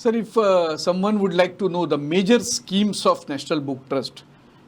Sir, if someone would like to know the major schemes of National Book Trust,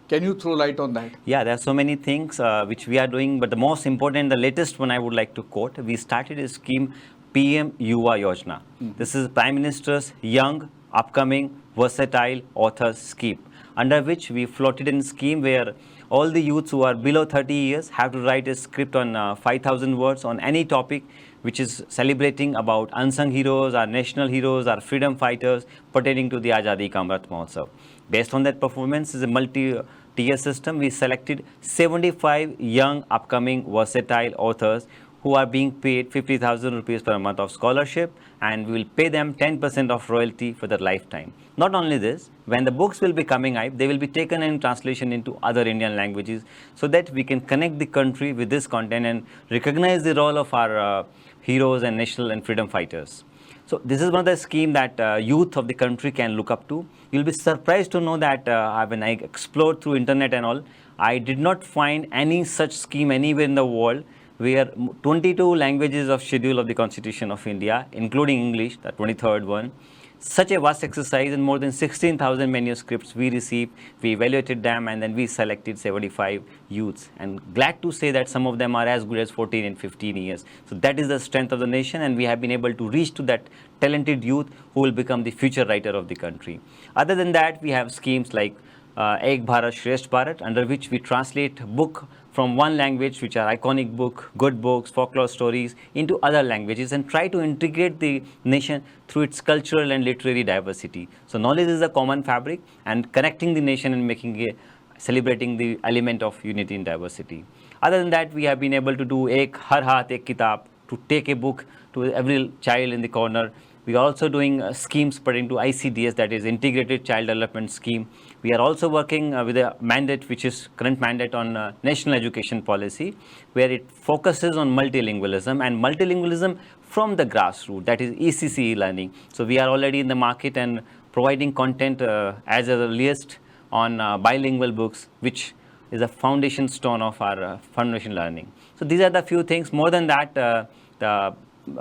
can you throw light on that? Yeah, there are so many things which we are doing, but the most important, the latest one I would like to quote, we started a scheme PM Yuva Yojana. This is Prime Minister's Young, Upcoming, Versatile Authors Scheme, under which we floated in a scheme where all the youths who are below 30 years have to write a script on 5,000 words on any topic which is celebrating about unsung heroes, our national heroes, our freedom fighters pertaining to the Azadi Ka Amrit Mahotsav. Based on that performance, is a multi-tier system. We selected 75 young, upcoming, versatile authors who are being paid 50,000 rupees per month of scholarship, and we will pay them 10% of royalty for their lifetime. Not only this, when the books will be coming out, they will be taken in translation into other Indian languages so that we can connect the country with this content and recognize the role of our heroes and national and freedom fighters. So this is one of the scheme that youth of the country can look up to. You'll be surprised to know that when I explored through internet and all, I did not find any such scheme anywhere in the world where 22 languages of schedule of the Constitution of India, including English, the 23rd one, such a vast exercise and more than 16,000 manuscripts we received, we evaluated them, and then we selected 75 youths. And glad to say that some of them are as good as 14 and 15 years. So that is the strength of the nation, and we have been able to reach to that talented youth who will become the future writer of the country. Other than that, we have schemes like Ek Bharat Shresth Bharat, under which we translate book from one language, which are iconic book, good books, folklore stories, into other languages and try to integrate the nation through its cultural and literary diversity. So knowledge is a common fabric, and connecting the nation and making it, celebrating the element of unity in diversity. Other than that, we have been able to do Ek Har Haath Ek Kitab, to take a book to every child in the corner. We are also doing schemes pertaining to ICDS, that is Integrated Child Development Scheme. We are also working with a mandate, which is current mandate on National Education Policy, where it focuses on multilingualism and multilingualism from the grassroots, that is ECCE learning. So we are already in the market and providing content as earliest on bilingual books, which is a foundation stone of our foundation learning. So these are the few things. More than that,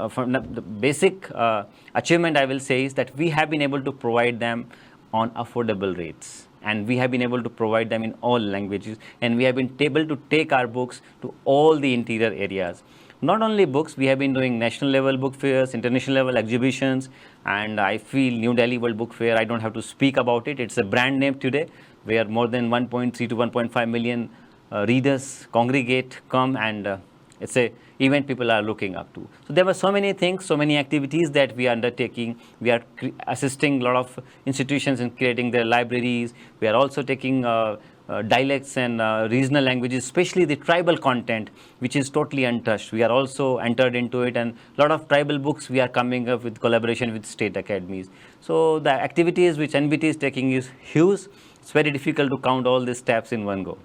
from the basic achievement I will say is that we have been able to provide them on affordable rates, and we have been able to provide them in all languages, and we have been able to take our books to all the interior areas. Not only books, we have been doing national level book fairs, international level exhibitions, and I feel New Delhi World Book Fair, I don't have to speak about it. It's a brand name today, where more than 1.3 to 1.5 million readers congregate, come, and it's a event people are looking up to. So there were so many things, so many activities that we are undertaking. We are assisting a lot of institutions in creating their libraries. We are also taking dialects and regional languages, especially the tribal content, which is totally untouched. We are also entered into it, and a lot of tribal books we are coming up with collaboration with state academies. So the activities which NBT is taking is huge. It's very difficult to count all these steps in one go.